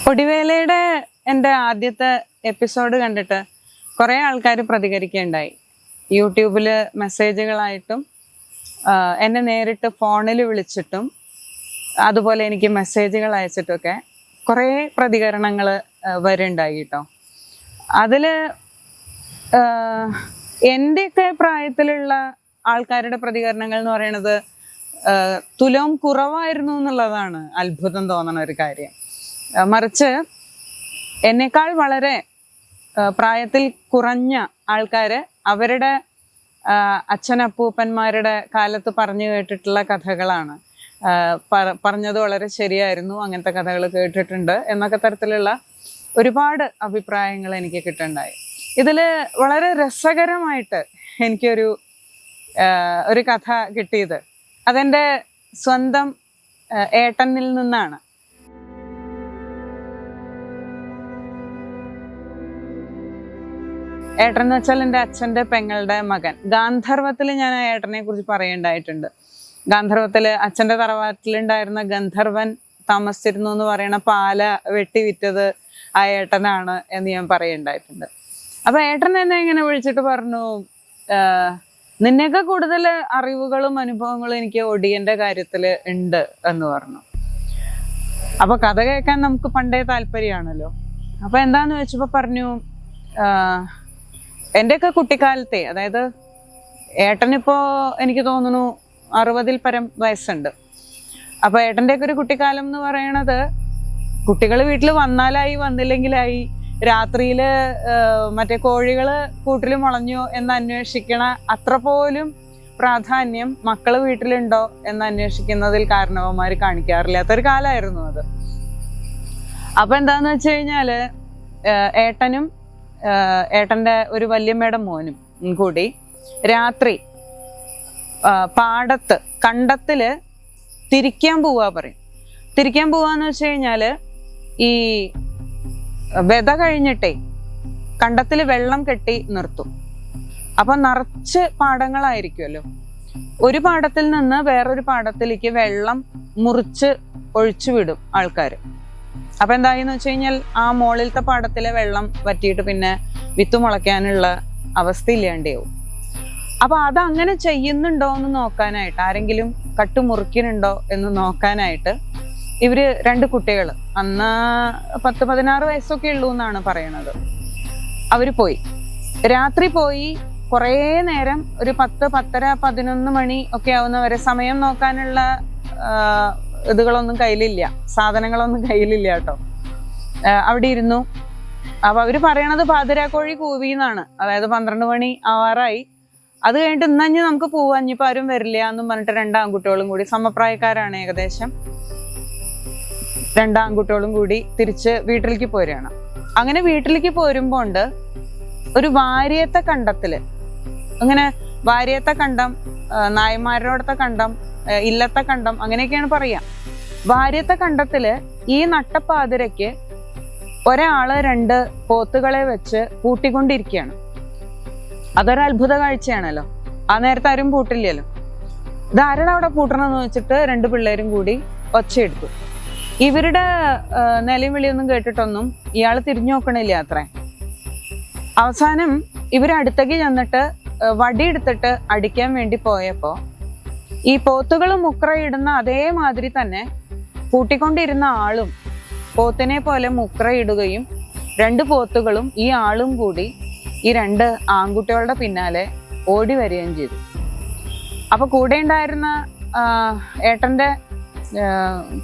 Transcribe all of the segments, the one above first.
പൊടിവേലയുടെ എൻ്റെ ആദ്യത്തെ എപ്പിസോഡ് കണ്ടിട്ട് കുറേ ആൾക്കാർ പ്രതികരിക്കുകയുണ്ടായി. യൂട്യൂബിൽ മെസ്സേജുകളായിട്ടും എന്നെ നേരിട്ട് ഫോണിൽ വിളിച്ചിട്ടും അതുപോലെ എനിക്ക് മെസ്സേജുകൾ അയച്ചിട്ടൊക്കെ കുറേ പ്രതികരണങ്ങൾ വരുന്നുണ്ടായി കേട്ടോ. അതിൽ എൻ്റെയൊക്കെ പ്രായത്തിലുള്ള ആൾക്കാരുടെ പ്രതികരണങ്ങൾ എന്ന് പറയുന്നത് തുലവും കുറവായിരുന്നു എന്നുള്ളതാണ് അത്ഭുതം തോന്നുന്ന ഒരു കാര്യം. മറിച്ച് എന്നേക്കാൾ വളരെ പ്രായത്തിൽ കുറഞ്ഞ ആൾക്കാർ അവരുടെ അച്ഛനപ്പൂപ്പന്മാരുടെ കാലത്ത് പറഞ്ഞു കേട്ടിട്ടുള്ള കഥകളാണ്. പറഞ്ഞത് വളരെ ശരിയായിരുന്നു, അങ്ങനത്തെ കഥകൾ കേട്ടിട്ടുണ്ട് എന്നൊക്കെ തരത്തിലുള്ള ഒരുപാട് അഭിപ്രായങ്ങൾ എനിക്ക് കിട്ടുന്നുണ്ടായി. ഇതിൽ വളരെ രസകരമായിട്ട് എനിക്കൊരു കഥ കിട്ടിയത് അതെൻ്റെ സ്വന്തം ഏട്ടനിൽ നിന്നാണ്. ഏട്ടൻ എന്ന് വെച്ചാൽ എൻ്റെ അച്ഛൻ്റെ പെങ്ങളുടെ മകൻ. ഗാന്ധർവത്തിൽ ഞാൻ ആ ഏട്ടനെ കുറിച്ച് പറയേണ്ടായിട്ടുണ്ട്. ഗാന്ധർവത്തിൽ അച്ഛൻ്റെ തറവാട്ടിലുണ്ടായിരുന്ന ഗന്ധർവൻ താമസിച്ചിരുന്നു എന്ന് പറയണ പാല വെട്ടി വിറ്റത് ആ ഏട്ടനാണ് എന്ന് ഞാൻ പറയേണ്ടായിട്ടുണ്ട്. അപ്പൊ ഏട്ടൻ എന്നെ ഇങ്ങനെ വിളിച്ചിട്ട് പറഞ്ഞു, നിന്നേക്കാൾ കൂടുതൽ അറിവുകളും അനുഭവങ്ങളും എനിക്ക് ഒടിയന്റെ കാര്യത്തിൽ ഉണ്ട് എന്ന് പറഞ്ഞു. അപ്പൊ കഥ കേൾക്കാൻ നമുക്ക് പണ്ടേ താല്പര്യമാണല്ലോ. അപ്പൊ എന്താന്ന് വെച്ചപ്പോ പറഞ്ഞു, എൻ്റെയൊക്കെ കുട്ടിക്കാലത്തെ, അതായത് ഏട്ടനിപ്പോ എനിക്ക് തോന്നുന്നു 60-ൽ പരം വയസ്സുണ്ട്. അപ്പൊ ഏട്ടൻ്റെയൊക്കെ ഒരു കുട്ടിക്കാലം എന്ന് പറയണത് കുട്ടികൾ വീട്ടിൽ വന്നാലായി വന്നില്ലെങ്കിലായി, രാത്രിയിൽ മറ്റേ കോഴികൾ കൂട്ടിൽ മുളഞ്ഞോ എന്ന് അന്വേഷിക്കണ അത്ര പോലും പ്രാധാന്യം മക്കള് വീട്ടിലുണ്ടോ എന്ന് അന്വേഷിക്കുന്നതിൽ കാരണവന്മാർ കാണിക്കാറില്ലാത്തൊരു കാലമായിരുന്നു അത്. അപ്പൊ എന്താന്ന് വെച്ച് കഴിഞ്ഞാല് ഏട്ടനും ഏട്ടൻ്റെ ഒരു വല്യമ്മയുടെ മോനും കൂടി രാത്രി കണ്ടത്തില് തിരിക്കാൻ പോവാ പറയും. തിരിക്കാൻ പോവാന്ന് വെച്ച് കഴിഞ്ഞാല് ഈ വെത കഴിഞ്ഞിട്ടേ കണ്ടത്തിൽ വെള്ളം കെട്ടി നിർത്തും. അപ്പൊ നിറച്ച് പാടങ്ങളായിരിക്കുമല്ലോ. ഒരു പാടത്തിൽ നിന്ന് വേറൊരു പാടത്തിലേക്ക് വെള്ളം മുറിച്ച് ഒഴിച്ചു വിടും ആൾക്കാർ. അപ്പൊ എന്തായെന്ന് വെച്ച് കഴിഞ്ഞാൽ ആ മോളിലത്തെ പാടത്തിലെ വെള്ളം വറ്റിയിട്ട് പിന്നെ വിത്ത് മുളയ്ക്കാനുള്ള അവസ്ഥ ഇല്ലാണ്ടാവും. അപ്പൊ അതങ്ങനെ ചെയ്യുന്നുണ്ടോ എന്ന് നോക്കാനായിട്ട്, ആരെങ്കിലും കട്ടുമുറിക്കുന്നുണ്ടോ എന്ന് നോക്കാനായിട്ട് ഇവര് 2 കുട്ടികൾ, അന്ന് 10-16 വയസ്സൊക്കെ ഉള്ളൂ എന്നാണ് പറയണത്, അവര് പോയി. രാത്രി പോയി കുറേ നേരം, ഒരു 10, 10:30, 11 മണി ഒക്കെ ആവുന്നവരെ സമയം നോക്കാനുള്ള ഇതുകളൊന്നും കയ്യിലില്ല, സാധനങ്ങളൊന്നും കയ്യിലില്ല കേട്ടോ. അവിടെ ഇരുന്നു. അപ്പൊ അവര് പറയണത് പാതിരാക്കോഴി കൂവിന്നാണ്, അതായത് 12 മണി ആവാറായി. അത് കഴിഞ്ഞിട്ട് ഇന്നഞ്ഞ് നമുക്ക് പോവാ, ഇനിയിപ്പോ ആരും വരില്ല എന്നും പറഞ്ഞിട്ട് 2 ആൺകുട്ടികളും കൂടി, സമപ്രായക്കാരാണ് ഏകദേശം, 2 ആൺകുട്ടികളും കൂടി തിരിച്ച് വീട്ടിലേക്ക് പോരുകയാണ്. അങ്ങനെ വീട്ടിലേക്ക് പോരുമ്പോ ഉണ്ട് ഒരു വാര്യത്തെ കണ്ടത്തില്, അങ്ങനെ വാര്യത്തെ കണ്ടം, നായന്മാരോടത്തെ കണ്ടം, ഇല്ലത്തെ കണ്ടം, അങ്ങനെയൊക്കെയാണ് പറയാ. വാര്യത്തെ കണ്ടത്തില് ഈ നട്ടപ്പാതിരയ്ക്ക് ഒരാള് 2 പോത്തുകളെ വെച്ച് പൂട്ടിക്കൊണ്ടിരിക്കുകയാണ്. അതൊരു അത്ഭുത കാഴ്ചയാണല്ലോ. ആ നേരത്തെ ആരും പൂട്ടില്ലല്ലോ. ഇതാരാണ് അവിടെ പൂട്ടണമെന്ന് വെച്ചിട്ട് 2 പിള്ളേരും കൂടി ഒച്ചയെടുത്തു. ഇവരുടെ നിലയും വിളിയൊന്നും കേട്ടിട്ടൊന്നും ഇയാൾ തിരിഞ്ഞു നോക്കണില്ല അത്രേ. അവസാനം ഇവരടുത്തേക്ക് ചെന്നിട്ട് വടിയെടുത്തിട്ട് അടിക്കാൻ വേണ്ടി പോയപ്പോ ഈ പോത്തുകൾ മുക്രയിടുന്ന അതേമാതിരി തന്നെ പൂട്ടിക്കൊണ്ടിരുന്ന ആളും പോത്തിനെ പോലെ മുക്രയിടുകയും 2 പോത്തുകളും ഈ ആളും കൂടി ഈ 2 ആൺകുട്ടികളുടെ പിന്നാലെ ഓടി വരികയും ചെയ്തു. അപ്പൊ കൂടെ ഉണ്ടായിരുന്ന ഏട്ടന്റെ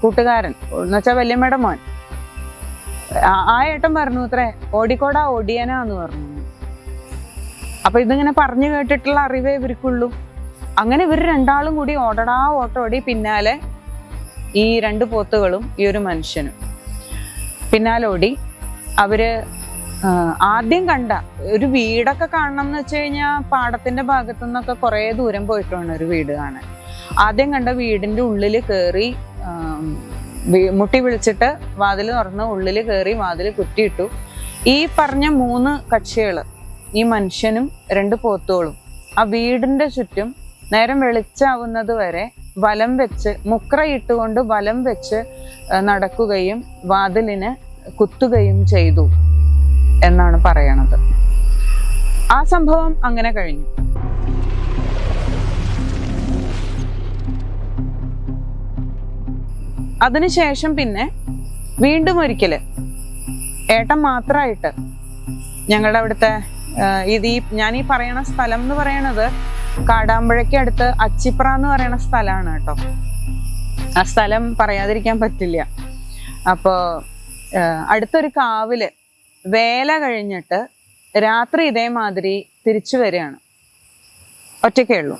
കൂട്ടുകാരൻ എന്ന് വെച്ചാൽ വല്യമ്മയുടെ മോൻ, ആ ഏട്ടൻ പറഞ്ഞു അത്രേ, ഓടിക്കോടാ ഓടിയനാന്ന് പറഞ്ഞു. അപ്പൊ ഇതിങ്ങനെ പറഞ്ഞു കേട്ടിട്ടുള്ള അറിവേ ഇവർക്കുള്ളൂ. അങ്ങനെ ഇവർ 2 ആളും കൂടി ഓടടാ ഓട്ടോടി പിന്നാലെ ഈ 2 പോത്തുകളും ഈ ഒരു മനുഷ്യനും പിന്നാലെ ഓടി. അവര് ആദ്യം കണ്ട ഒരു വീടൊക്കെ കാണണം എന്ന് വെച്ച് കഴിഞ്ഞാൽ പാടത്തിന്റെ ഭാഗത്തു നിന്നൊക്കെ കുറെ ദൂരം പോയിട്ടാണ് ഒരു വീട് കാണാൻ. ആദ്യം കണ്ട വീടിന്റെ ഉള്ളിൽ കയറി മുട്ടി വിളിച്ചിട്ട് വാതിൽ തുറന്ന് ഉള്ളിൽ കയറി വാതിൽ കുറ്റിയിട്ടു. ഈ പറഞ്ഞ 3 കക്ഷികള്, ഈ മനുഷ്യനും 2 പോത്തുകളും ആ വീടിന്റെ ചുറ്റും നേരം വെളിച്ചാവുന്നത് വരെ വലം വെച്ച് മുക്രയിട്ടുകൊണ്ട് വലം വെച്ച് നടക്കുകയും വാതിലിന് കുത്തുകയും ചെയ്തു എന്നാണ് പറയണത്. ആ സംഭവം അങ്ങനെ കഴിഞ്ഞു. അതിനുശേഷം പിന്നെ വീണ്ടും ഒരിക്കല് ഏട്ടൻ മാത്രമായിട്ട് ഞങ്ങളുടെ അവിടുത്തെ ഞാൻ ഈ പറയണ സ്ഥലം എന്ന് പറയണത് കാടാമ്പുഴയ്ക്ക് അടുത്ത് അച്ചിപ്ര എന്ന് പറയുന്ന സ്ഥലമാണ് കേട്ടോ. ആ സ്ഥലം പറയാതിരിക്കാൻ പറ്റില്ല. അപ്പോൾ അടുത്തൊരു കാവില് വേല കഴിഞ്ഞിട്ട് രാത്രി ഇതേമാതിരി തിരിച്ചു വരികയാണ്. ഒറ്റയ്ക്കേ ഉള്ളൂ.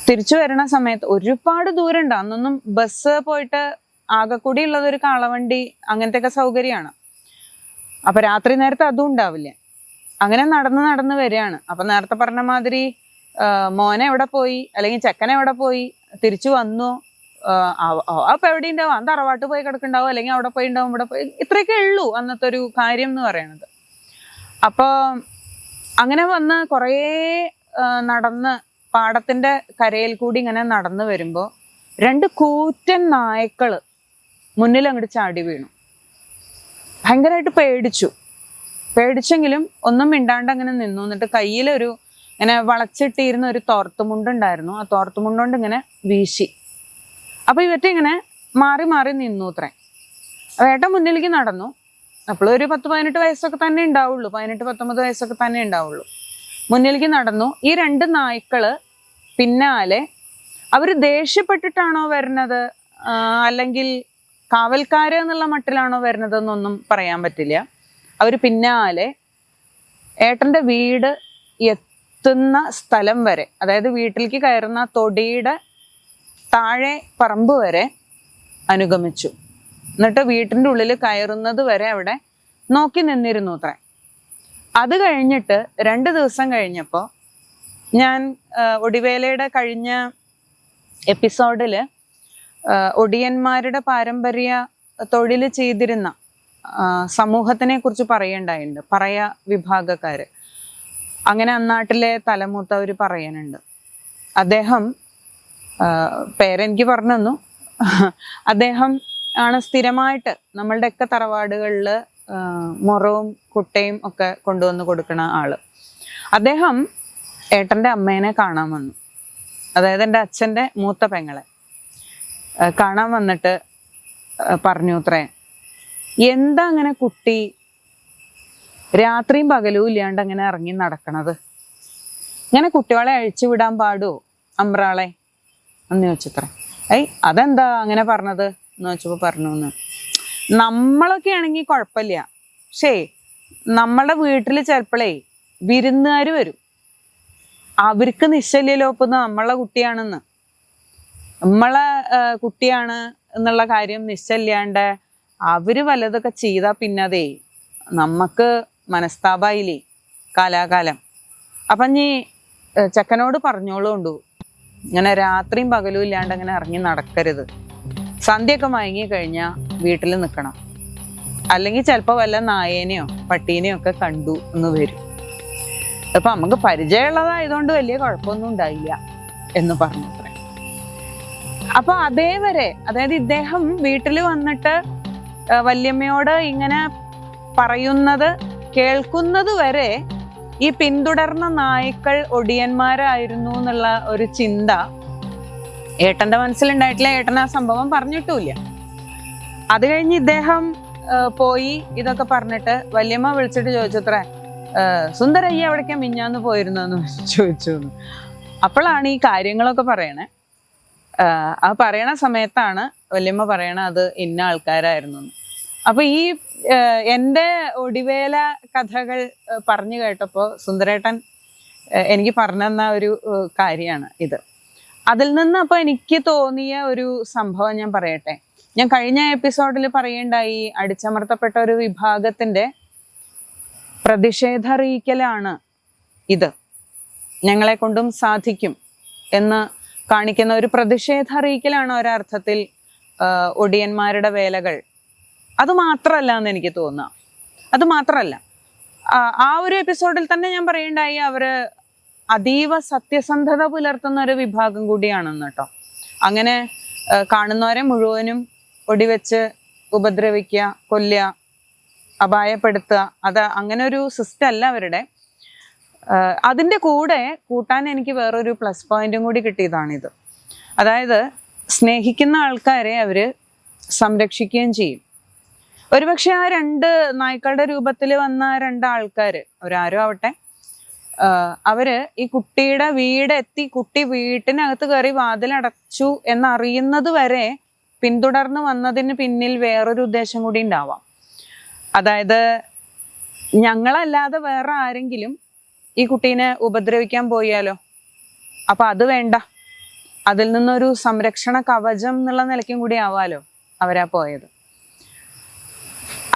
തിരിച്ചു വരുന്ന സമയത്ത് ഒരുപാട് ദൂരം ഉണ്ട്. അന്നൊന്നും ബസ് പോയിട്ട് ആകെക്കൂടി ഉള്ളത് ഒരു കാളവണ്ടി അങ്ങനത്തെ ഒക്കെ സൗകര്യമാണ്. അപ്പൊ രാത്രി നേരത്തെ അതും ഉണ്ടാവില്ല. അങ്ങനെ നടന്ന് വരികയാണ്. അപ്പൊ നേരത്തെ പറഞ്ഞ മാതിരി മോനെ എവിടെ പോയി, അല്ലെങ്കിൽ ചെക്കൻ എവിടെ പോയി, തിരിച്ചു വന്നു, അപ്പൊ എവിടെ ഉണ്ടാവും, അന്ന് തറവാട്ട് പോയി കിടക്കുന്നുണ്ടാവും, അല്ലെങ്കിൽ അവിടെ പോയി ഉണ്ടാവും, ഇവിടെ പോയി, ഇത്രയൊക്കെ ഉള്ളൂ അന്നത്തെ ഒരു കാര്യം എന്ന് പറയണത്. അപ്പൊ അങ്ങനെ വന്ന് കുറേ നടന്ന് പാടത്തിന്റെ കരയിൽ കൂടി ഇങ്ങനെ നടന്നു വരുമ്പോ 2 കൂറ്റൻ നായ്ക്കള് മുന്നിൽ അങ്ങോട്ട് ചാടി വീണു. ഭയങ്കരമായിട്ട് പേടിച്ചെങ്കിലും ഒന്നും മിണ്ടാണ്ട് അങ്ങനെ നിന്നു. എന്നിട്ട് കയ്യിലൊരു ഇങ്ങനെ വളച്ചിട്ടിരുന്ന ഒരു തോർത്തുമുണ്ടുണ്ടായിരുന്നു. ആ തോർത്തുമുണ്ടുകൊണ്ട് ഇങ്ങനെ വീശി. അപ്പൊ ഇവറ്റ ഇങ്ങനെ മാറി നിന്നു അത്രേ. ഏട്ടൻ മുന്നിലേക്ക് നടന്നു. അപ്പോഴൊരു 10-18 വയസ്സൊക്കെ തന്നെ ഉണ്ടാവുള്ളൂ, 18-19 വയസ്സൊക്കെ തന്നെ ഉണ്ടാവുള്ളൂ. മുന്നിലേക്ക് നടന്നു. ഈ 2 നായ്ക്കള് പിന്നാലെ. അവര് ദേഷ്യപ്പെട്ടിട്ടാണോ വരുന്നത്, അല്ലെങ്കിൽ കാവൽക്കാര് എന്നുള്ള മട്ടിലാണോ വരുന്നത് എന്നൊന്നും പറയാൻ പറ്റില്ല. അവര് പിന്നാലെ ഏട്ടന്റെ വീട് എത്തുന്ന സ്ഥലം വരെ, അതായത് വീട്ടിലേക്ക് കയറുന്ന തൊടിയുടെ താഴെ പറമ്പ് വരെ അനുഗമിച്ചു. എന്നിട്ട് വീട്ടിൻ്റെ ഉള്ളിൽ കയറുന്നത് വരെ അവിടെ നോക്കി നിന്നിരുന്നു അത്രേ. അത് കഴിഞ്ഞിട്ട് 2 ദിവസം കഴിഞ്ഞപ്പോൾ ഞാൻ ഒടിവേലയുടെ കഴിഞ്ഞ എപ്പിസോഡില് ഒടിയന്മാരുടെ പാരമ്പര്യ തൊഴിൽ ചെയ്തിരുന്ന സമൂഹത്തിനെ കുറിച്ച് പറയുണ്ടായിട്ടുണ്ട്, പറയ വിഭാഗക്കാര്. അങ്ങനെ അന്നാട്ടിലെ തലമൂത്തവർ പറയാനുണ്ട്. അദ്ദേഹം പേരെനിക്ക് പറഞ്ഞു തന്നു. അദ്ദേഹം ആണ് സ്ഥിരമായിട്ട് നമ്മളുടെയൊക്കെ തറവാടുകളിൽ മുറവും കുട്ടയും ഒക്കെ കൊണ്ടുവന്ന് കൊടുക്കുന്ന ആള്. അദ്ദേഹം ഏട്ടൻ്റെ അമ്മേനെ കാണാൻ വന്നു. അതായത് എൻ്റെ അച്ഛൻ്റെ മൂത്ത പെങ്ങളെ കാണാൻ വന്നിട്ട് പറഞ്ഞു അത്രേ, എന്താ അങ്ങനെ കുട്ടി രാത്രിയും പകലും ഇല്ലാണ്ട് അങ്ങനെ ഇറങ്ങി നടക്കണത്? ഇങ്ങനെ കുട്ടികളെ അഴിച്ചു വിടാൻ പാടുമോ അമ്രാളെ എന്ന് ചോദിച്ചത്രേ. അതെന്താ അങ്ങനെ പറഞ്ഞത് എന്ന് ചോദിച്ചപ്പോൾ പറഞ്ഞു എന്ന്, നമ്മളൊക്കെ ആണെങ്കിൽ കുഴപ്പമില്ല, പക്ഷേ നമ്മളുടെ വീട്ടിൽ ചിലപ്പോഴേ വിരുന്നുകാർ വരും, അവർക്ക് നിശ്ചല്യലോപ്പുന്ന നമ്മളെ കുട്ടിയാണെന്ന്, നമ്മളെ കുട്ടിയാണ് എന്നുള്ള കാര്യം നിശ്ചല്ലാണ്ട് അവര് വല്ലതൊക്കെ ചെയ്താൽ പിന്നെ അതേ നമുക്ക് മനസ്താപായില്ലേ കാലാകാലം. അപ്പം നീ ചെക്കനോട് പറഞ്ഞോളുണ്ടു, ഇങ്ങനെ രാത്രിയും പകലും ഇല്ലാണ്ട് അങ്ങനെ ഇറങ്ങി നടക്കരുത്, സന്ധ്യയൊക്കെ മയങ്ങി കഴിഞ്ഞാൽ വീട്ടിൽ നിൽക്കണം, അല്ലെങ്കിൽ ചിലപ്പോൾ വല്ല നായേനെയോ പട്ടീനെയോ ഒക്കെ കണ്ടു എന്ന് വരും. അപ്പൊ നമുക്ക് പരിചയമുള്ളതായതുകൊണ്ട് വലിയ കുഴപ്പമൊന്നും ഉണ്ടായില്ല എന്ന് പറഞ്ഞു. അപ്പൊ അതേവരെ, അതായത് ഇദ്ദേഹം വീട്ടിൽ വന്നിട്ട് വല്യമ്മയോട് ഇങ്ങനെ പറയുന്നത് കേൾക്കുന്നത് വരെ ഈ പിന്തുടർന്ന നായ്ക്കൾ ഒടിയന്മാരായിരുന്നു എന്നുള്ള ഒരു ചിന്ത ഏട്ടന്റെ മനസ്സിലുണ്ടായിട്ടില്ല. ഏട്ടൻ ആ സംഭവം പറഞ്ഞിട്ടുമില്ല. അത് കഴിഞ്ഞ് ഇദ്ദേഹം പോയി ഇതൊക്കെ പറഞ്ഞിട്ട് വല്യമ്മ വിളിച്ചിട്ട് ചോദിച്ചത്രേ, സുന്ദരയ്യ എവിടേക്കാ മിഞ്ഞാന്ന് പോയിരുന്നെന്ന് ചോദിച്ചു. അപ്പോഴാണ് ഈ കാര്യങ്ങളൊക്കെ പറയണേ. ആ പറയണ സമയത്താണ് വല്യമ്മ പറയണ അത് ഇന്ന ആൾക്കാരായിരുന്നു. അപ്പൊ ഈ എൻ്റെ ഒടിവേല കഥകൾ പറഞ്ഞു കേട്ടപ്പോൾ സുന്ദരേട്ടൻ എനിക്ക് പറഞ്ഞു തന്ന ഒരു കാര്യമാണ് ഇത്. അതിൽ നിന്ന് അപ്പൊ എനിക്ക് തോന്നിയ ഒരു സംഭവം ഞാൻ പറയട്ടെ. ഞാൻ കഴിഞ്ഞ എപ്പിസോഡിൽ പറയേണ്ടായി, അടിച്ചമർത്തപ്പെട്ട ഒരു വിഭാഗത്തിന്റെ പ്രതിഷേധറിയിക്കലാണ് ഇത്, ഞങ്ങളെ കൊണ്ടും സാധിക്കും എന്ന് കാണിക്കുന്ന ഒരു പ്രതിഷേധറിയിക്കലാണ് ഒരർത്ഥത്തിൽ ഒടിയന്മാരുടെ വേലകൾ. അത് മാത്രമല്ല എന്ന് എനിക്ക് തോന്നുക. അത് മാത്രമല്ല, ആ ഒരു എപ്പിസോഡിൽ തന്നെ ഞാൻ പറയണ്ടായി അവര് അതീവ സത്യസന്ധത പുലർത്തുന്ന ഒരു വിഭാഗം കൂടിയാണെന്ന് കേട്ടോ. അങ്ങനെ കാണുന്നവരെ മുഴുവനും ഒടിവെച്ച് ഉപദ്രവിക്കുക, കൊല്ലുക, അപായപ്പെടുത്തുക, അത് അങ്ങനെ ഒരു സിസ്റ്റം അല്ല അവരുടെ. അതിൻ്റെ കൂടെ കൂട്ടാൻ എനിക്ക് വേറൊരു പ്ലസ് പോയിന്റും കൂടി കിട്ടിയതാണിത്. അതായത് സ്നേഹിക്കുന്ന ആൾക്കാരെ അവർ സംരക്ഷിക്കുകയും ചെയ്യും. ഒരുപക്ഷെ ആ 2 നായ്ക്കളുടെ രൂപത്തിൽ വന്ന 2 ആൾക്കാർ, അവരാരും ആവട്ടെ, അവര് ഈ കുട്ടിയുടെ വീടെത്തി കുട്ടി വീട്ടിനകത്ത് കയറി വാതിലടച്ചു എന്നറിയുന്നത് വരെ പിന്തുടർന്ന് വന്നതിന് പിന്നിൽ വേറൊരു ഉദ്ദേശം കൂടി ഉണ്ടാവാം. അതായത് ഞങ്ങളല്ലാതെ വേറെ ആരെങ്കിലും ഈ കുട്ടീനെ ഉപദ്രവിക്കാൻ പോയാലോ, അപ്പൊ അത് വേണ്ട, അതിൽ നിന്നൊരു സംരക്ഷണ കവചം എന്നുള്ള നിലയ്ക്കും കൂടി ആവാലോ അവരാ പോയത്.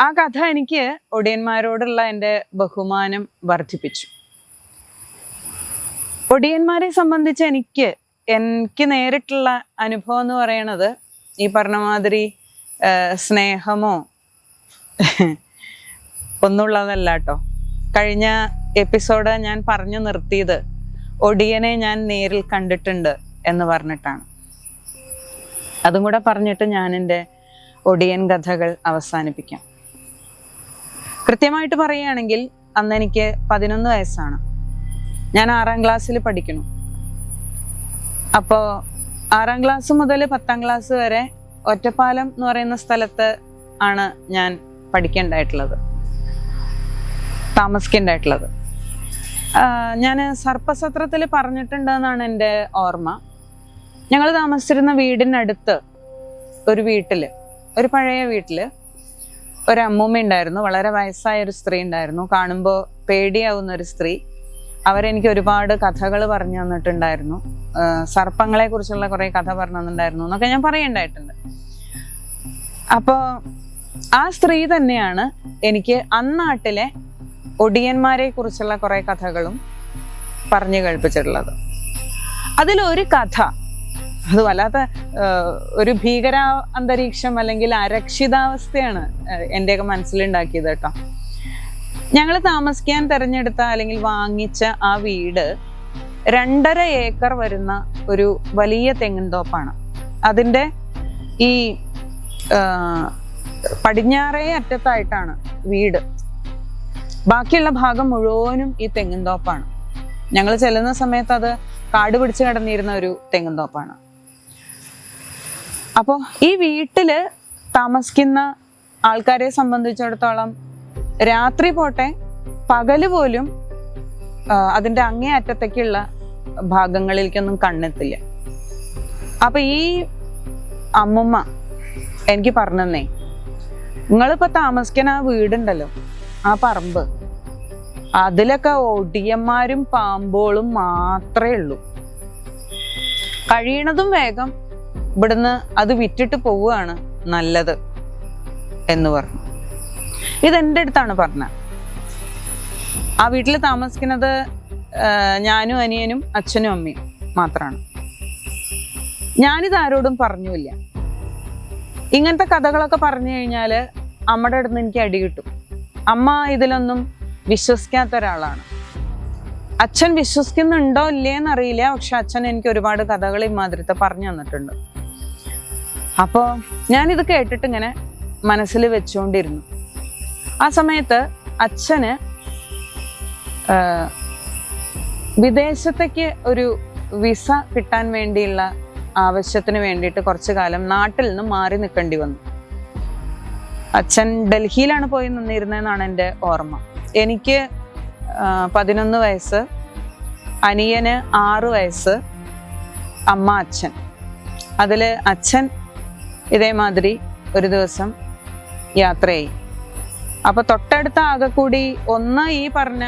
ആ കഥ എനിക്ക് ഒടിയന്മാരോടുള്ള എൻ്റെ ബഹുമാനം വർദ്ധിപ്പിച്ചു. ഒടിയന്മാരെ സംബന്ധിച്ച് എനിക്ക് നേരിട്ടുള്ള അനുഭവം എന്ന് പറയണത് ഈ പറഞ്ഞ മാതിരി സ്നേഹമോ ഒന്നുള്ളതല്ല കേട്ടോ. കഴിഞ്ഞ എപ്പിസോഡ് ഞാൻ പറഞ്ഞു നിർത്തിയത് ഒടിയനെ ഞാൻ നേരിൽ കണ്ടിട്ടുണ്ട് എന്ന് പറഞ്ഞിട്ടാണ്. അതും കൂടെ പറഞ്ഞിട്ട് ഞാൻ എൻ്റെ ഒടിയൻ കഥകൾ അവസാനിപ്പിക്കാം. കൃത്യമായിട്ട് പറയുകയാണെങ്കിൽ അന്ന് എനിക്ക് 11 വയസ്സാണ്. ഞാൻ 6ാം ക്ലാസ്സിൽ പഠിക്കുന്നു. അപ്പോൾ 6ാം ക്ലാസ് മുതൽ 10ാം ക്ലാസ് വരെ ഒറ്റപ്പാലം എന്ന് പറയുന്ന സ്ഥലത്ത് ആണ് ഞാൻ പഠിക്കേണ്ടായിട്ടുള്ളത്, താമസിക്കേണ്ടായിട്ടുള്ളത്. ഞാൻ സർപ്പസത്രത്തിൽ പറഞ്ഞിട്ടുണ്ടെന്നാണ് എൻ്റെ ഓർമ്മ. ഞങ്ങൾ താമസിച്ചിരുന്ന വീടിനടുത്ത് ഒരു വീട്ടിൽ, ഒരു പഴയ വീട്ടിൽ ഒരു അമ്മൂമ്മ ഉണ്ടായിരുന്നു. വളരെ വയസ്സായ ഒരു സ്ത്രീ ഉണ്ടായിരുന്നു, കാണുമ്പോൾ പേടിയാവുന്ന ഒരു സ്ത്രീ. അവരെനിക്ക് ഒരുപാട് കഥകൾ പറഞ്ഞു തന്നിട്ടുണ്ടായിരുന്നു. സർപ്പങ്ങളെ കുറിച്ചുള്ള കുറേ കഥ പറഞ്ഞു തന്നിട്ടുണ്ടായിരുന്നു എന്നൊക്കെ ഞാൻ പറയണ്ടായിട്ടുണ്ട്. അപ്പോൾ ആ സ്ത്രീ തന്നെയാണ് എനിക്ക് അന്നാട്ടിലെ ഒടിയന്മാരെ കുറിച്ചുള്ള കുറേ കഥകളും പറഞ്ഞു കേൾപ്പിച്ചിട്ടുള്ളത്. അതിലൊരു കഥ, അത് വല്ലാത്ത ഒരു ഭീകര അന്തരീക്ഷം അല്ലെങ്കിൽ അരക്ഷിതാവസ്ഥയാണ് എൻ്റെയൊക്കെ മനസ്സിലുണ്ടാക്കിയത് കേട്ടോ. ഞങ്ങൾ താമസിക്കാൻ തിരഞ്ഞെടുത്ത അല്ലെങ്കിൽ വാങ്ങിച്ച ആ വീട് 2.5 ഏക്കർ വരുന്ന ഒരു വലിയ തെങ്ങിൻ തോപ്പാണ്. അതിൻ്റെ ഈ പടിഞ്ഞാറേ അറ്റത്തായിട്ടാണ് വീട്. ബാക്കിയുള്ള ഭാഗം മുഴുവനും ഈ തെങ്ങിൻ തോപ്പാണ്. ഞങ്ങൾ ചെല്ലുന്ന സമയത്ത് അത് കാട് പിടിച്ച് കിടന്നിരുന്ന ഒരു തെങ്ങിൻ തോപ്പാണ്. അപ്പോൾ ഈ വീട്ടിൽ താമസിക്കുന്ന ആൾക്കാരെ സംബന്ധിച്ചിടത്തോളം രാത്രി പോട്ടെ പകല് പോലും അതിൻ്റെ അങ്ങേ അറ്റത്തേക്കുള്ള ഭാഗങ്ങളിലേക്കൊന്നും കണ്ണെത്തില്ല. അപ്പൊ ഈ അമ്മുമ്മ എനിക്ക് പറഞ്ഞേ, നിങ്ങളിപ്പോ താമസിക്കുന്ന ആ വീടുണ്ടല്ലോ, ആ പറമ്പ്, അതിലൊക്കെ ഒടിയന്മാരും പാമ്പോളും മാത്രമേ ഉള്ളൂ. കഴിയണതും വേഗം ഇവിടുന്ന് അത് വിറ്റിട്ട് പോവുകയാണ് നല്ലത് എന്ന് പറഞ്ഞു. ഇതെൻ്റെ അടുത്താണ് പറഞ്ഞത്. ആ വീട്ടിൽ താമസിക്കുന്നത് ഞാനും അനിയനും അച്ഛനും അമ്മയും മാത്രമാണ്. ഞാനിത് ആരോടും പറഞ്ഞില്ല. ഇങ്ങനത്തെ കഥകളൊക്കെ പറഞ്ഞു കഴിഞ്ഞാൽ അമ്മയുടെ അടുത്ത് നിന്ന് എനിക്ക് അടി കിട്ടും. അമ്മ ഇതിലൊന്നും വിശ്വസിക്കാത്ത ഒരാളാണ്. അച്ഛൻ വിശ്വസിക്കുന്നുണ്ടോ ഇല്ലേന്ന് അറിയില്ല, പക്ഷെ അച്ഛൻ എനിക്ക് ഒരുപാട് കഥകൾ ഇമാതിരത്തെ പറഞ്ഞു തന്നിട്ടുണ്ട്. അപ്പോൾ ഞാനിത് കേട്ടിട്ട് ഇങ്ങനെ മനസ്സിൽ വെച്ചുകൊണ്ടിരുന്നു. ആ സമയത്ത് അച്ഛന് വിദേശത്തേക്ക് ഒരു വിസ കിട്ടാൻ വേണ്ടിയുള്ള ആവശ്യത്തിന് വേണ്ടിയിട്ട് കുറച്ചു കാലം നാട്ടിൽ നിന്ന് മാറി നിൽക്കേണ്ടി വന്നു. അച്ഛൻ ഡൽഹിയിലാണ് പോയി നിന്നിരുന്നതെന്നാണ് എൻ്റെ ഓർമ്മ. എനിക്ക് 11 വയസ്സ്, അനിയന് 6 വയസ്സ്, അമ്മ, അച്ഛൻ. അതിൽ അച്ഛൻ ഇതേമാതിരി ഒരു ദിവസം യാത്രയായി. അപ്പൊ തൊട്ടടുത്ത ആകെ കൂടി ഒന്ന് ഈ പറഞ്ഞ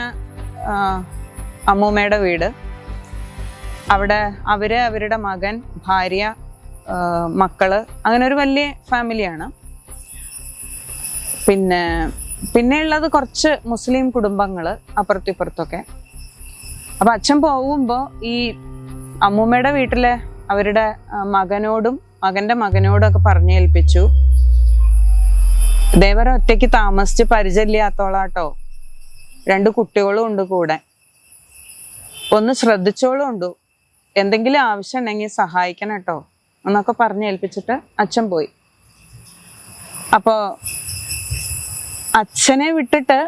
അമ്മൂമ്മയുടെ വീട്, അവിടെ അവരുടെ മകൻ, ഭാര്യ, മക്കള്, അങ്ങനെ ഒരു വലിയ ഫാമിലിയാണ്. പിന്നെ ഉള്ളത് കുറച്ച് മുസ്ലിം കുടുംബങ്ങള് അപ്പുറത്തും ഇപ്പുറത്തൊക്കെ. അപ്പൊ അച്ഛൻ പോകുമ്പോൾ ഈ അമ്മൂമ്മയുടെ വീട്ടിലെ അവരുടെ മകനോടും മകന്റെ മകനോടും ഒക്കെ പറഞ്ഞേൽപ്പിച്ചു, ദേവര ഒറ്റയ്ക്ക് താമസിച്ച് പരിചയമില്ലാത്തോളാട്ടോ, 2 കുട്ടികളും ഉണ്ട് കൂടെ, ഒന്ന് ശ്രദ്ധിച്ചോളും ഉണ്ട്, എന്തെങ്കിലും ആവശ്യം ഉണ്ടെങ്കിൽ സഹായിക്കണം കേട്ടോ എന്നൊക്കെ പറഞ്ഞേൽപ്പിച്ചിട്ട് അച്ഛൻ പോയി. അപ്പോൾ അച്ഛനെ വിട്ടിട്ട്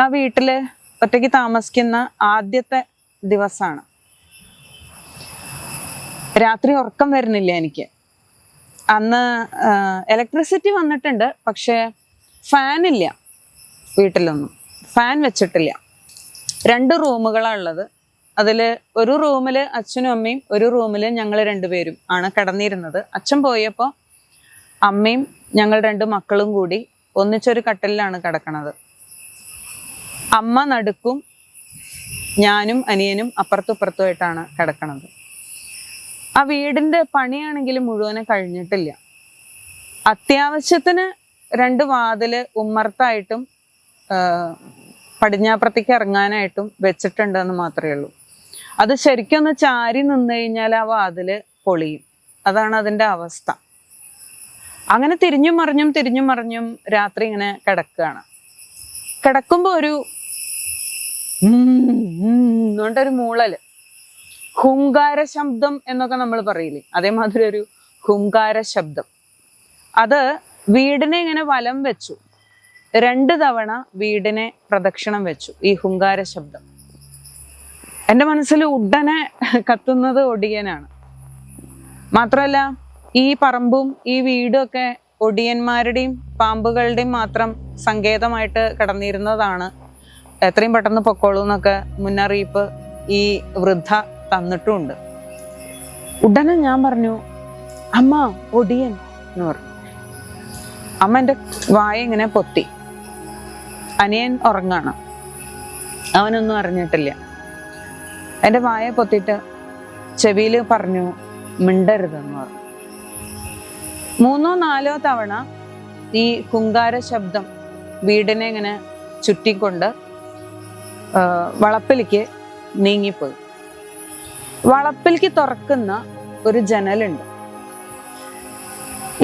ആ വീട്ടില് ഒറ്റയ്ക്ക് താമസിക്കുന്ന ആദ്യത്തെ ദിവസമാണ്. രാത്രി ഉറക്കം വരുന്നില്ല എനിക്ക്. അന്ന് ഇലക്ട്രിസിറ്റി വന്നിട്ടുണ്ട്, പക്ഷെ ഫാൻ ഇല്ല, വീട്ടിലൊന്നും ഫാൻ വെച്ചിട്ടില്ല. 2 റൂമുകളാണ് ഉള്ളത്. അതിൽ ഒരു റൂമിൽ അച്ഛനും അമ്മയും, ഒരു റൂമിൽ ഞങ്ങൾ 2 പേരും ആണ് കിടന്നിരുന്നത്. അച്ഛൻ പോയപ്പോൾ അമ്മയും ഞങ്ങൾ 2 മക്കളും കൂടി ഒന്നിച്ചൊരു കട്ടിലാണ് കിടക്കണത്. അമ്മ നടുക്കും, ഞാനും അനിയനും അപ്പുറത്തും ഇപ്പുറത്തുമായിട്ടാണ് കിടക്കണത്. ആ വീടിന്റെ പണിയാണെങ്കിൽ മുഴുവനെ കഴിഞ്ഞിട്ടില്ല. അത്യാവശ്യത്തിന് 2 വാതില് ഉമ്മർത്തായിട്ടും പടിഞ്ഞാപ്പുറത്തേക്ക് ഇറങ്ങാനായിട്ടും വെച്ചിട്ടുണ്ടെന്ന് മാത്രമേ ഉള്ളൂ. അത് ശരിക്കൊന്ന് ചാരി നിന്ന് കഴിഞ്ഞാൽ ആ വാതില് പൊളിയും. അതാണ് അതിൻ്റെ അവസ്ഥ. അങ്ങനെ തിരിഞ്ഞും മറിഞ്ഞും രാത്രി ഇങ്ങനെ കിടക്കുകയാണ്. കിടക്കുമ്പോൾ ഒരു ഒരു മൂളല്, ഹുങ്കാര ശബ്ദം എന്നൊക്കെ നമ്മൾ പറയില്ലേ, അതേമാതിരി ഒരു ഹുങ്കാര ശബ്ദം. അത് വീടിനെ ഇങ്ങനെ വലം വെച്ചു. 2 തവണ വീടിനെ പ്രദക്ഷിണം വെച്ചു ഈ ഹുങ്കാര ശബ്ദം. എൻ്റെ മനസ്സിൽ ഉടനെ കത്തുന്നത് ഒടിയനാണ്. മാത്രമല്ല, ഈ പറമ്പും ഈ വീടും ഒക്കെ ഒടിയന്മാരുടെയും പാമ്പുകളുടെയും മാത്രം സങ്കേതമായിട്ട് കിടന്നിരുന്നതാണ്. എത്രയും പെട്ടെന്ന് പൊക്കോളൂ എന്നൊക്കെ മുന്നറിയിപ്പ് ഈ വൃദ്ധ തന്നിട്ടുമുണ്ട്. ഉടനെ ഞാൻ പറഞ്ഞു, അമ്മ ഒടിയൻ എന്ന് പറഞ്ഞു. അമ്മ എൻ്റെ വായ ഇങ്ങനെ പൊത്തി. അനിയൻ ഉറങ്ങാണ്, അവനൊന്നും അറിഞ്ഞിട്ടില്ല. എൻ്റെ വായ പൊത്തിയിട്ട് ചെവിയിൽ പറഞ്ഞു, മിണ്ടരുതെന്ന് പറഞ്ഞു. 3ഓ 4ഓ തവണ ഈ ഹുങ്കാര ശബ്ദം വീടിനെ ഇങ്ങനെ ചുറ്റിക്കൊണ്ട് വളപ്പിലേക്ക് നീങ്ങിപ്പോയി. വളപ്പിലേക്ക് തുറക്കുന്ന ഒരു ജനലുണ്ട്.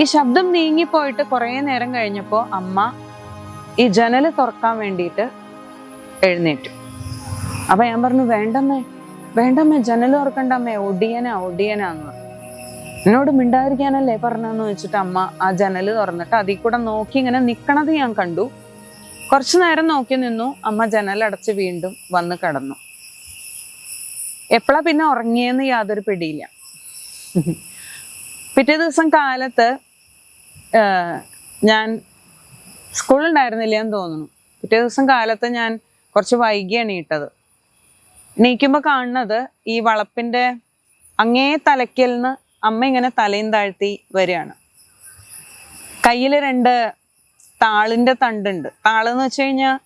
ഈ ശബ്ദം നീങ്ങിപ്പോയിട്ട് കുറേ നേരം കഴിഞ്ഞപ്പോൾ അമ്മ ഈ ജനല് തുറക്കാൻ വേണ്ടിയിട്ട് എഴുന്നേറ്റു. അപ്പൊ ഞാൻ പറഞ്ഞു, വേണ്ടമ്മേ ജനല് തുറക്കണ്ടമ്മേ, ഒടിയനാന്ന് പറഞ്ഞു. എന്നോട് മിണ്ടാതിരിക്കാനല്ലേ പറഞ്ഞെന്ന് വെച്ചിട്ട് അമ്മ ആ ജനല് തുറന്നിട്ട് അതിൽ കൂടെ നോക്കി ഇങ്ങനെ നിക്കണത് ഞാൻ കണ്ടു. കുറച്ചു നേരം നോക്കി നിന്നു. അമ്മ ജനലടച്ച് വീണ്ടും വന്ന് കിടന്നു. എപ്പോഴാ പിന്നെ ഉറങ്ങിയെന്ന് യാതൊരു പിടിയില്ല. പിറ്റേ ദിവസം കാലത്ത് ഞാൻ സ്കൂളുണ്ടായിരുന്നില്ല എന്ന് തോന്നുന്നു. പിറ്റേ ദിവസം കാലത്ത് ഞാൻ കുറച്ച് വൈകിയാണ് എണീറ്റത്. എണീക്കുമ്പോൾ കാണുന്നത് ഈ വളപ്പിന്റെ അങ്ങേ തലയ്ക്കലിന്ന് അമ്മ ഇങ്ങനെ തലയും താഴ്ത്തി വരികയാണ്. കയ്യിൽ 2 താളിന്റെ തണ്ടുണ്ട്. താളെന്ന് വെച്ച് കഴിഞ്ഞാൽ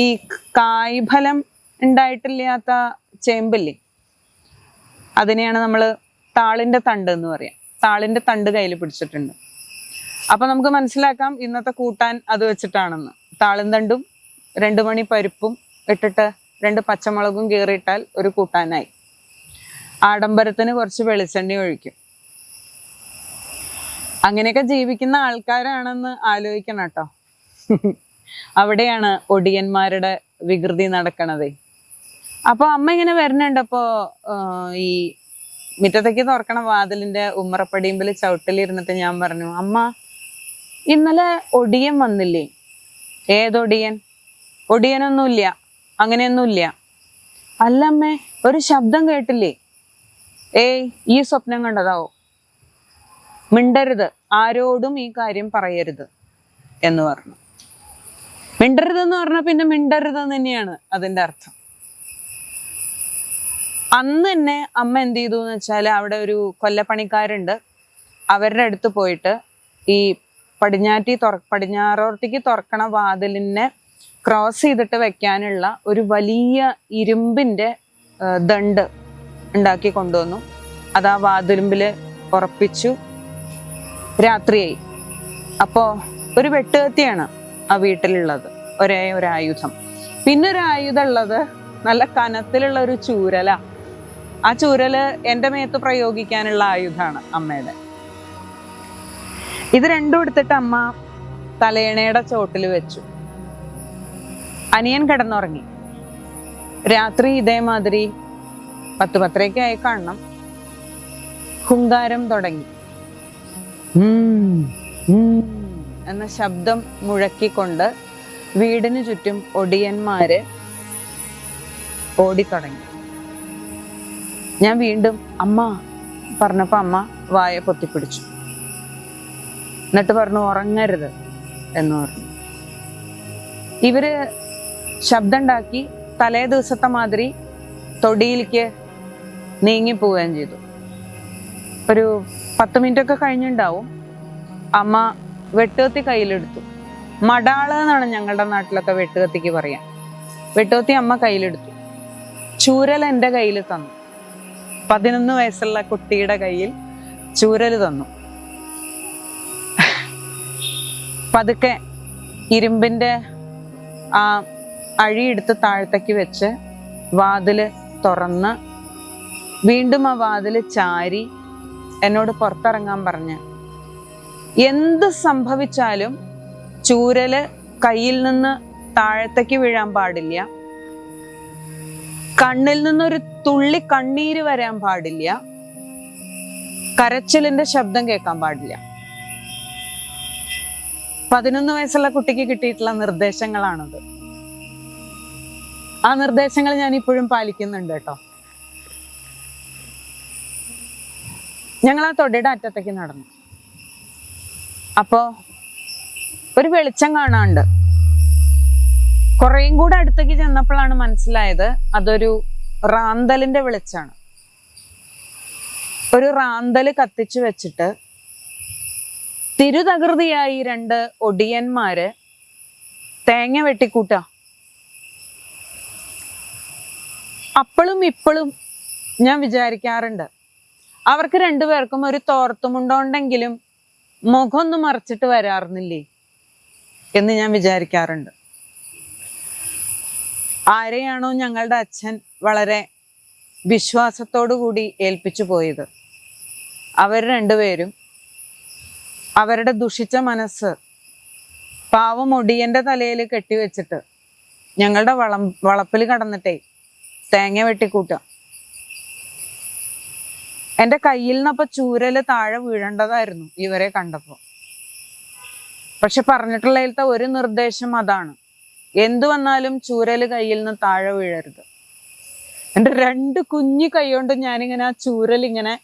ഈ കായ്ഫലം ഉണ്ടായിട്ടില്ലാത്ത ചേമ്പില്ലേ, അതിനെയാണ് നമ്മൾ താളിന്റെ തണ്ട് എന്ന് പറയാം. താളിന്റെ തണ്ട് കയ്യിൽ പിടിച്ചിട്ടുണ്ട്. അപ്പൊ നമുക്ക് മനസ്സിലാക്കാം ഇന്നത്തെ കൂട്ടാൻ അത് വെച്ചിട്ടാണെന്ന്. താളും തണ്ടും 2 മണി പരിപ്പും ഇട്ടിട്ട് 2 പച്ചമുളകും കീറിയിട്ടാൽ ഒരു കൂട്ടാനായി. ആഡംബരത്തിന് കുറച്ച് വെളിച്ചെണ്ണ ഒഴിക്കും. അങ്ങനെയൊക്കെ ജീവിക്കുന്ന ആൾക്കാരാണെന്ന് ആലോചിക്കണം കേട്ടോ. അവിടെയാണ് ഒടിയന്മാരുടെ വികൃതി നടക്കണത്. അപ്പൊ അമ്മ ഇങ്ങനെ വരുന്നുണ്ടപ്പോ ഈ മുറ്റത്തേക്ക് തുറക്കണ വാതിലിന്റെ ഉമ്മറപ്പടിയുമ്പിൽ ചവിട്ടിലിരുന്നിട്ട് ഞാൻ പറഞ്ഞു, അമ്മ ഇന്നലെ ഒടിയൻ വന്നില്ലേ? ഏതൊടിയൻ? ഒടിയനൊന്നുമില്ല, അങ്ങനെയൊന്നുമില്ല. അല്ലമ്മേ, ഒരു ശബ്ദം കേട്ടില്ലേ? ഏയ്, ഈ സ്വപ്നം കണ്ടതാവോ? മിണ്ടരുത്, ആരോടും ഈ കാര്യം പറയരുത് എന്ന് പറഞ്ഞു. മിണ്ടരുതെന്ന് പറഞ്ഞാൽ പിന്നെ മിണ്ടരുതെന്ന് തന്നെയാണ് അതിൻ്റെ അർത്ഥം. അന്ന് തന്നെ അമ്മ എന്ത് ചെയ്തു എന്ന് വെച്ചാൽ, അവിടെ ഒരു കൊല്ലപ്പണിക്കാരുണ്ട്, അവരുടെ അടുത്ത് പോയിട്ട് ഈ പടിഞ്ഞാറോർത്തേക്ക് തുറക്കണ വാതിലിനെ ക്രോസ് ചെയ്തിട്ട് വെക്കാനുള്ള ഒരു വലിയ ഇരുമ്പിന്റെ ദണ്ട് ഉണ്ടാക്കി കൊണ്ടുവന്നു. അത് ആ വാതിലുമ്പിൽ ഉറപ്പിച്ചു. രാത്രിയായി. അപ്പോൾ ഒരു വെട്ടുകത്തിയാണ് ആ വീട്ടിലുള്ളത്, ഒരേ ഒരു ആയുധം. പിന്നെ ഒരു ആയുധം ഉള്ളത് നല്ല കനത്തിലുള്ള ഒരു ചൂരല. ആ ചൂരല് എൻ്റെ മേത്ത് പ്രയോഗിക്കാനുള്ള ആയുധമാണ് അമ്മയുടെ. ഇത് 2 എടുത്തിട്ട് അമ്മ തലയണയുടെ ചോട്ടിൽ വെച്ചു. അനിയൻ കിടന്നുറങ്ങി. രാത്രി ഇതേമാതിരി 10-10:30 ആയി കാണണം, ഹുങ്കാരം തുടങ്ങി. എന്ന ശബ്ദം മുഴക്കിക്കൊണ്ട് വീടിന് ചുറ്റും ഒടിയന്മാര് ഓടിത്തുടങ്ങി. ഞാൻ വീണ്ടും അമ്മ പറഞ്ഞപ്പോ അമ്മ വായ പൊത്തിപ്പിടിച്ചു. എന്നിട്ട് പറഞ്ഞു ഉറങ്ങരുത് എന്ന് പറഞ്ഞു. ഇവര് ശബ്ദം ഉണ്ടാക്കി തലേ ദിവസത്തെ മാതിരി തൊടിയിലേക്ക് നീങ്ങിപ്പോവുകയും ചെയ്തു. ഒരു 10 മിനിറ്റ് ഒക്കെ കഴിഞ്ഞിട്ടുണ്ടാവും. അമ്മ വെട്ടുകത്തി കയ്യിലെടുത്തു. മടാള് എന്നാണ് ഞങ്ങളുടെ നാട്ടിലൊക്കെ വെട്ടുകത്തിക്ക് പറയാം. വെട്ടുകത്തി അമ്മ കയ്യിലെടുത്തു. ചൂരൽ എൻ്റെ കയ്യിൽ തന്നു. 11 വയസ്സുള്ള കുട്ടിയുടെ കയ്യിൽ ചൂരൽ തന്നു. പതുക്കെ ഇരുമ്പിന്റെ ആ അഴിയെടുത്ത് താഴത്തേക്ക് വെച്ച് വാതില് തുറന്ന് വീണ്ടും ആ വാതില് ചാരി എന്നോട് പുറത്തിറങ്ങാൻ പറഞ്ഞ്, എന്ത് സംഭവിച്ചാലും ചൂരല് കയ്യിൽ നിന്ന് താഴത്തേക്ക് വീഴാൻ പാടില്ല, കണ്ണിൽ നിന്നൊരു തുള്ളി കണ്ണീര് വരാൻ പാടില്ല, കരച്ചിലിന്റെ ശബ്ദം കേൾക്കാൻ പാടില്ല. 11 വയസ്സുള്ള കുട്ടിക്ക് കിട്ടിയിട്ടുള്ള നിർദ്ദേശങ്ങളാണത്. ആ നിർദ്ദേശങ്ങൾ ഞാൻ ഇപ്പോഴും പാലിക്കുന്നുണ്ട് കേട്ടോ. ഞങ്ങൾ ആ തൊടിയുടെ അറ്റത്തേക്ക് നടന്നു. അപ്പോ ഒരു വെളിച്ചം കാണാണ്ട്. കുറേയും കൂടെ അടുത്തേക്ക് ചെന്നപ്പോഴാണ് മനസ്സിലായത് അതൊരു റാന്തലിന്റെ വെളിച്ചാണ്. ഒരു റാന്തല് കത്തിച്ചു വെച്ചിട്ട് തിരുതകൃതിയായി 2 ഒടിയന്മാര് തേങ്ങ വെട്ടിക്കൂട്ട. അപ്പോഴും ഇപ്പോഴും ഞാൻ വിചാരിക്കാറുണ്ട്, അവർക്ക് 2 പേർക്കും ഒരു തോർത്തുമുണ്ടോണ്ടെങ്കിലും മുഖം ഒന്ന് മറച്ചിട്ട് വരാറുന്നില്ലേ എന്ന് ഞാൻ വിചാരിക്കാറുണ്ട്. ആരെയാണോ ഞങ്ങളുടെ അച്ഛൻ വളരെ വിശ്വാസത്തോടു കൂടി ഏൽപ്പിച്ചു പോയത്, അവർ 2 പേരും അവരുടെ ദുഷിച്ച മനസ്സ് പാവം ഒടിയന്റെ തലയിൽ കെട്ടിവെച്ചിട്ട് ഞങ്ങളുടെ വളപ്പിൽ കടന്നിട്ടേ തേങ്ങ വെട്ടിക്കൂട്ട. എൻ്റെ കയ്യിൽ നിന്നപ്പോ ചൂരല് താഴെ വീഴേണ്ടതായിരുന്നു ഇവരെ കണ്ടപ്പോ. പക്ഷെ പറഞ്ഞിട്ടുള്ളതിലത്തെ ഒരു നിർദ്ദേശം അതാണ്, എന്തു വന്നാലും ചൂരല് കയ്യിൽ നിന്ന് താഴെ വീഴരുത്. എൻ്റെ 2 കുഞ്ഞു കൈ കൊണ്ട് ഞാനിങ്ങനെ ആ ചൂരലിങ്ങനെ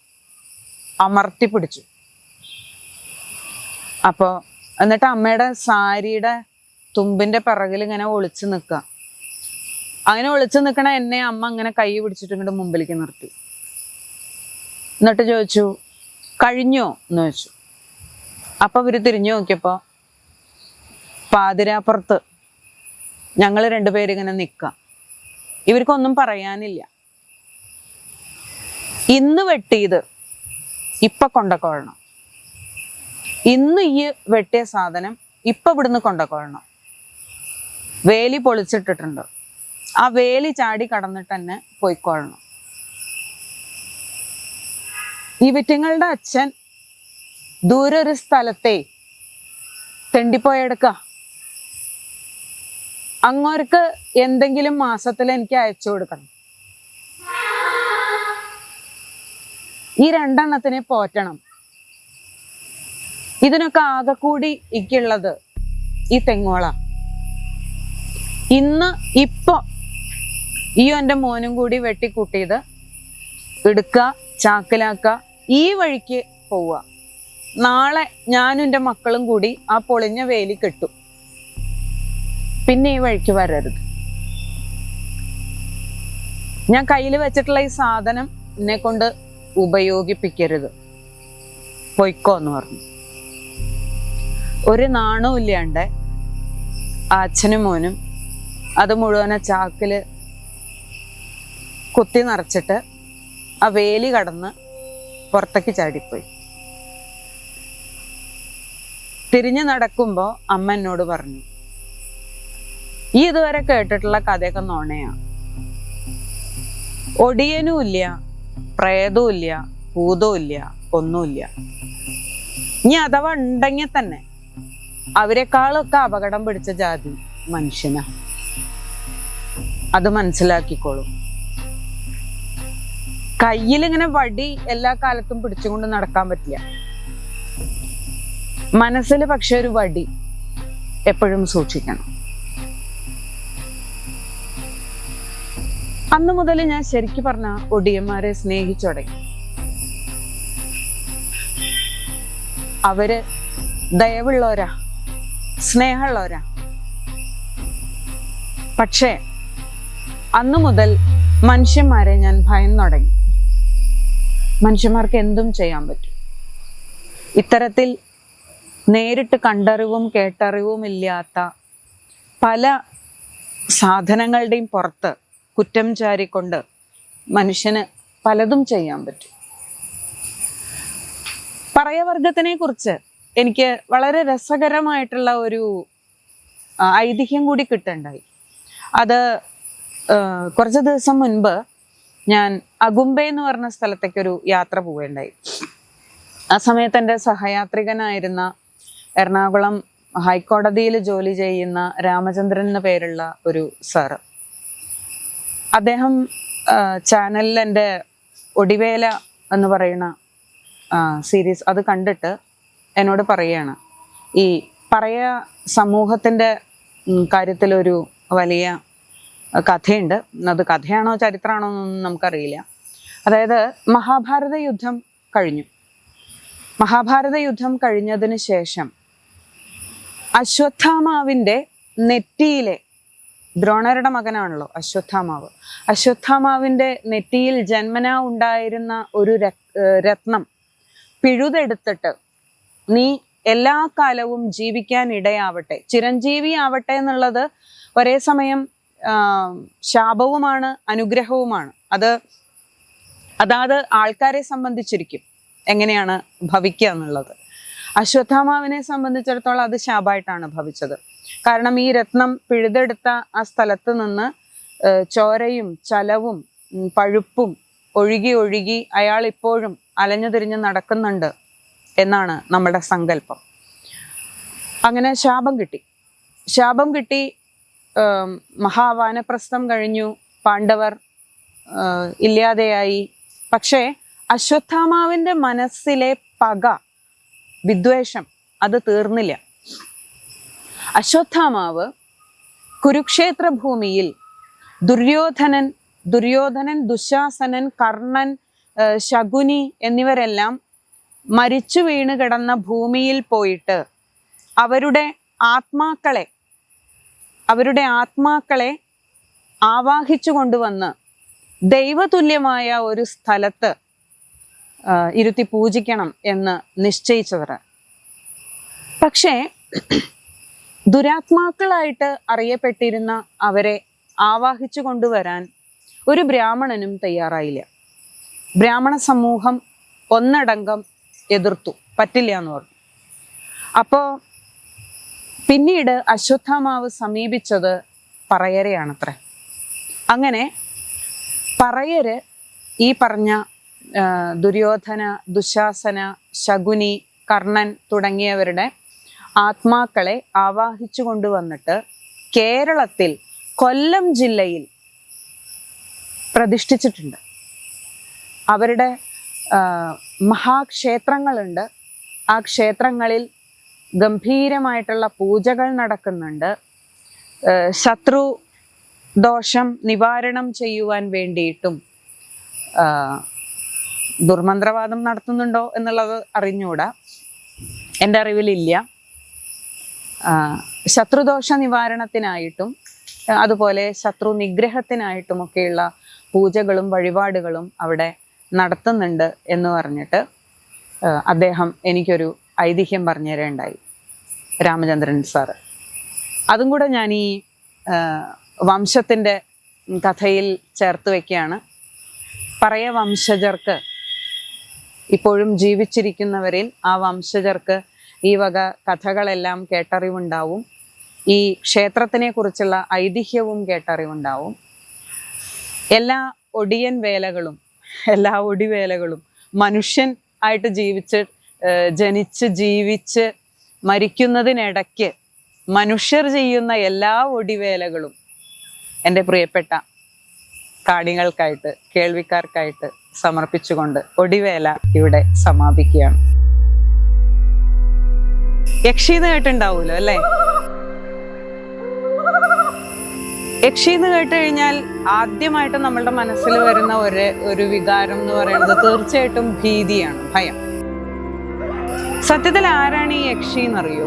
അമർത്തി പിടിച്ചു. അപ്പോ എന്നിട്ട് അമ്മയുടെ സാരിയുടെ തുമ്പിന്റെ പിറകിൽ ഇങ്ങനെ ഒളിച്ചു നിൽക്കുക. അങ്ങനെ ഒളിച്ചു നിൽക്കണ എന്നെ അമ്മ അങ്ങനെ കൈ പിടിച്ചിട്ട് ഇങ്ങോട്ട് മുമ്പിലേക്ക് നിർത്തി. എന്നിട്ട് ചോദിച്ചു, കഴിഞ്ഞോ എന്ന് ചോദിച്ചു. അപ്പൊ ഇവര് തിരിഞ്ഞു നോക്കിയപ്പോ പാതിരാപ്പുറത്ത് ഞങ്ങൾ 2 പേരിങ്ങനെ നിൽക്കാം. ഇവർക്കൊന്നും പറയാനില്ല. ഇന്ന് വെട്ടിയത് ഇപ്പൊ കൊണ്ടക്കൊള്ളണം, ഇന്ന് ഈ വെട്ടിയ സാധനം ഇപ്പൊ ഇവിടുന്ന് കൊണ്ടക്കൊള്ളണം. വേലി പൊളിച്ചിട്ടിട്ടുണ്ട്, ആ വേലി ചാടി കടന്നിട്ട് തന്നെ പോയിക്കൊള്ളണം. ഈ വിറ്റുങ്ങളുടെ അച്ഛൻ ദൂരെ ഒരു സ്ഥലത്തെ തെണ്ടിപ്പോയെടുക്ക. അങ്ങോർക്ക് എന്തെങ്കിലും മാസത്തിൽ എനിക്ക് അയച്ചു കൊടുക്കണം. ഈ 2 എണ്ണത്തിനെ പോറ്റണം. ഇതിനൊക്കെ ആകെ കൂടി ഇക്കുള്ളത് ഈ തെങ്ങോള. ഇന്ന് ഇപ്പൊ ഈ എൻ്റെ മോനും കൂടി വെട്ടിക്കൂട്ടിയത് എടുക്ക, ചാക്കിലാക്ക, ഈ വഴിക്ക് പോവുക. നാളെ ഞാനും എൻ്റെ മക്കളും കൂടി ആ പൊളിഞ്ഞ വേലി കെട്ടും. പിന്നെ ഈ വഴിക്ക് വരരുത്. ഞാൻ കയ്യിൽ വെച്ചിട്ടുള്ള ഈ സാധനം എന്നെ കൊണ്ട് ഉപയോഗിപ്പിക്കരുത്, പൊയ്ക്കോ എന്ന് പറഞ്ഞു. ഒരു നാണവും ഇല്ലാണ്ട് അച്ഛനും മോനും അത് മുഴുവനെ ചാക്കില് കുത്തി നിറച്ചിട്ട് ആ വേലി കടന്ന് പുറത്തേക്ക് ചാടിപ്പോയി. തിരിഞ്ഞു നടക്കുമ്പോ അമ്മ എന്നോട് പറഞ്ഞു, ഈ ഇതുവരെ കേട്ടിട്ടുള്ള കഥയൊക്കെ നോണയാ. ഒടിയനും ഇല്ല, പ്രേതവും ഇല്ല, ഭൂതവും ഇല്ല, ഒന്നുമില്ല. ഇനി അഥവാ ഉണ്ടെങ്കിൽ തന്നെ അവരെക്കാളൊക്കെ അപകടം പിടിച്ച ജാതി മനുഷ്യനാ. അത് മനസ്സിലാക്കിക്കോളൂ. കയ്യിലിങ്ങനെ വടി എല്ലാ കാലത്തും പിടിച്ചുകൊണ്ട് നടക്കാൻ പറ്റില്ല. മനസ്സിൽ പക്ഷെ ഒരു വടി എപ്പോഴും സൂക്ഷിക്കണം. അന്ന് മുതൽ ഞാൻ ശരിക്കും പറഞ്ഞ ഒടിയന്മാരെ സ്നേഹിച്ചു തുടങ്ങി. അവര് ദയവുള്ളവരാ, സ്നേഹമുള്ളവരാ. പക്ഷേ അന്നു മുതൽ മനുഷ്യന്മാരെ ഞാൻ ഭയന്നു തുടങ്ങി. മനുഷ്യന്മാർക്ക് എന്തും ചെയ്യാൻ പറ്റും. ഇത്തരത്തിൽ നേരിട്ട് കണ്ടറിവും കേട്ടറിവും ഇല്ലാത്ത പല സാധനങ്ങളുടെയും പുറത്ത് കുറ്റം ചാരിക്കൊണ്ട് മനുഷ്യന് പലതും ചെയ്യാൻ പറ്റും. പറയവർഗത്തിനെ കുറിച്ച് എനിക്ക് വളരെ രസകരമായിട്ടുള്ള ഒരു ഐതിഹ്യം കൂടി കിട്ടുണ്ടായി. അത് കുറച്ച് ദിവസം മുൻപ് ഞാൻ അഗുംബെ എന്ന് പറഞ്ഞ സ്ഥലത്തേക്കൊരു യാത്ര പോവുകയുണ്ടായി. ആ സമയത്ത് എൻ്റെ സഹയാത്രികനായിരുന്ന എറണാകുളം ഹൈക്കോടതിയിൽ ജോലി ചെയ്യുന്ന രാമചന്ദ്രൻ എന്ന പേരുള്ള ഒരു സാറ്, അദ്ദേഹം ചാനലിൽ എൻ്റെ ഒടിവേല എന്ന് പറയുന്ന സീരീസ് അത് കണ്ടിട്ട് എന്നോട് പറയുകയാണ്, ഈ സമൂഹത്തിൻ്റെ കാര്യത്തിലൊരു വലിയ കഥയുണ്ട്. അത് കഥയാണോ ചരിത്രമാണോ എന്നൊന്നും നമുക്കറിയില്ല. അതായത് മഹാഭാരത യുദ്ധം കഴിഞ്ഞു. മഹാഭാരത യുദ്ധം കഴിഞ്ഞതിന് ശേഷം അശ്വത്ഥാമാവിൻ്റെ നെറ്റിയിലെ, ദ്രോണരുടെ മകനാണല്ലോ അശ്വത്ഥാമാവ്, അശ്വത്ഥാമാവിൻ്റെ നെറ്റിയിൽ ജന്മനാ ഉണ്ടായിരുന്ന ഒരു രത്നം പിഴുതെടുത്തിട്ട് നീ എല്ലാ കാലവും ജീവിക്കാൻ ഇടയാവട്ടെ, ചിരഞ്ജീവി ആവട്ടെ എന്നുള്ളത് ഒരേ സമയം ശാപവുമാണ് അനുഗ്രഹവുമാണ്. അതാത് ആൾക്കാരെ സംബന്ധിച്ചിരിക്കും എങ്ങനെയാണ് ഭവിക്കുക എന്നുള്ളത്. അശ്വത്ഥാമാവിനെ സംബന്ധിച്ചിടത്തോളം അത് ശാപമായിട്ടാണ് ഭവിച്ചത്. കാരണം ഈ രത്നം പിഴുതെടുത്ത ആ സ്ഥലത്ത് നിന്ന് ചോരയും ചലവും പഴുപ്പും ഒഴുകി ഒഴുകി അയാൾ ഇപ്പോഴും അലഞ്ഞു തിരിഞ്ഞ് നടക്കുന്നുണ്ട് എന്നാണ് നമ്മുടെ സങ്കല്പം. അങ്ങനെ ശാപം കിട്ടി. മഹാവാനപ്രസ്ഥം കഴിഞ്ഞു, പാണ്ഡവർ ഇല്ലാതെയായി. പക്ഷേ അശ്വത്ഥാമാവിൻ്റെ മനസ്സിലെ പക, വിദ്വേഷം അത് തീർന്നില്ല. അശ്വത്ഥാമാവ് കുരുക്ഷേത്ര ഭൂമിയിൽ ദുര്യോധനൻ, ദുശാസനൻ, കർണൻ, ശകുനി എന്നിവരെല്ലാം മരിച്ചു വീണ് കിടന്ന ഭൂമിയിൽ പോയിട്ട് അവരുടെ ആത്മാക്കളെ ആവാഹിച്ചു കൊണ്ടുവന്ന് ദൈവതുല്യമായ ഒരു സ്ഥലത്ത് ഇരുത്തി പൂജിക്കണം എന്ന് നിശ്ചയിച്ചവർ. പക്ഷേ ദുരാത്മാക്കളായിട്ട് അറിയപ്പെട്ടിരുന്ന അവരെ ആവാഹിച്ചു കൊണ്ടുവരാൻ ഒരു ബ്രാഹ്മണനും തയ്യാറായില്ല. ബ്രാഹ്മണ സമൂഹം ഒന്നടങ്കം എതിർത്തു, പറ്റില്ല എന്ന് പറഞ്ഞു. അപ്പോൾ പിന്നീട് അശ്വത്ഥാമാവ് സമീപിച്ചത് പറയരെയാണത്രേ. അങ്ങനെ പറയര് ഈ പറഞ്ഞ ദുര്യോധന, ദുശാസന, ശകുനി, കർണൻ തുടങ്ങിയവരുടെ ആത്മാക്കളെ ആവാഹിച്ചു കൊണ്ടുവന്നിട്ട് കേരളത്തിൽ കൊല്ലം ജില്ലയിൽ പ്രതിഷ്ഠിച്ചിട്ടുണ്ട്. അവരുടെ മഹാക്ഷേത്രങ്ങളുണ്ട്. ആ ക്ഷേത്രങ്ങളിൽ ഗംഭീരമായിട്ടുള്ള പൂജകൾ നടക്കുന്നുണ്ട്. ശത്രു ദോഷം നിവാരണം ചെയ്യുവാൻ വേണ്ടിയിട്ടും ദുർമന്ത്രവാദം നടത്തുന്നുണ്ടോ എന്നുള്ളത് അറിഞ്ഞൂടാ, എൻ്റെ അറിവിലില്ല. ശത്രുദോഷ നിവാരണത്തിനായിട്ടും അതുപോലെ ശത്രു നിഗ്രഹത്തിനായിട്ടുമൊക്കെയുള്ള പൂജകളും വഴിപാടുകളും അവിടെ നടത്തുന്നുണ്ട് എന്ന് പറഞ്ഞിട്ട് അദ്ദേഹം എനിക്കൊരു ഐതിഹ്യം പറഞ്ഞു തരേണ്ടായി, രാമചന്ദ്രൻ സാറ്. അതും കൂടെ ഞാൻ ഈ വംശത്തിൻ്റെ കഥയിൽ ചേർത്ത് വയ്ക്കുകയാണ്. വംശജർക്ക്, ഇപ്പോഴും ജീവിച്ചിരിക്കുന്നവരിൽ ആ വംശജർക്ക് ഈ വക കഥകളെല്ലാം കേട്ടറിവുണ്ടാവും. ഈ ക്ഷേത്രത്തിനെ കുറിച്ചുള്ള ഐതിഹ്യവും കേട്ടറിവുണ്ടാവും. എല്ലാ ഒടിവേലകളും മനുഷ്യൻ ആയിട്ട് ജനിച്ച് ജീവിച്ച് മരിക്കുന്നതിനിടയ്ക്ക് മനുഷ്യർ ചെയ്യുന്ന എല്ലാ ഒടിവേലകളും എൻ്റെ പ്രിയപ്പെട്ട കാണികൾക്കായിട്ട്, കേൾവിക്കാർക്കായിട്ട് സമർപ്പിച്ചുകൊണ്ട് ഒടിവേല ഇവിടെ സമാപിക്കുകയാണ്. യക്ഷീന്ന് കേട്ടുണ്ടാവൂലോ അല്ലേ? യക്ഷി എന്ന് കേട്ട് കഴിഞ്ഞാൽ ആദ്യമായിട്ട് നമ്മളുടെ മനസ്സിൽ വരുന്ന ഒരു വികാരം എന്ന് പറയുന്നത് തീർച്ചയായിട്ടും ഭീതിയാണ്, ഭയം. സത്യത്തിൽ ആരാണ് ഈ യക്ഷി എന്നറിയോ?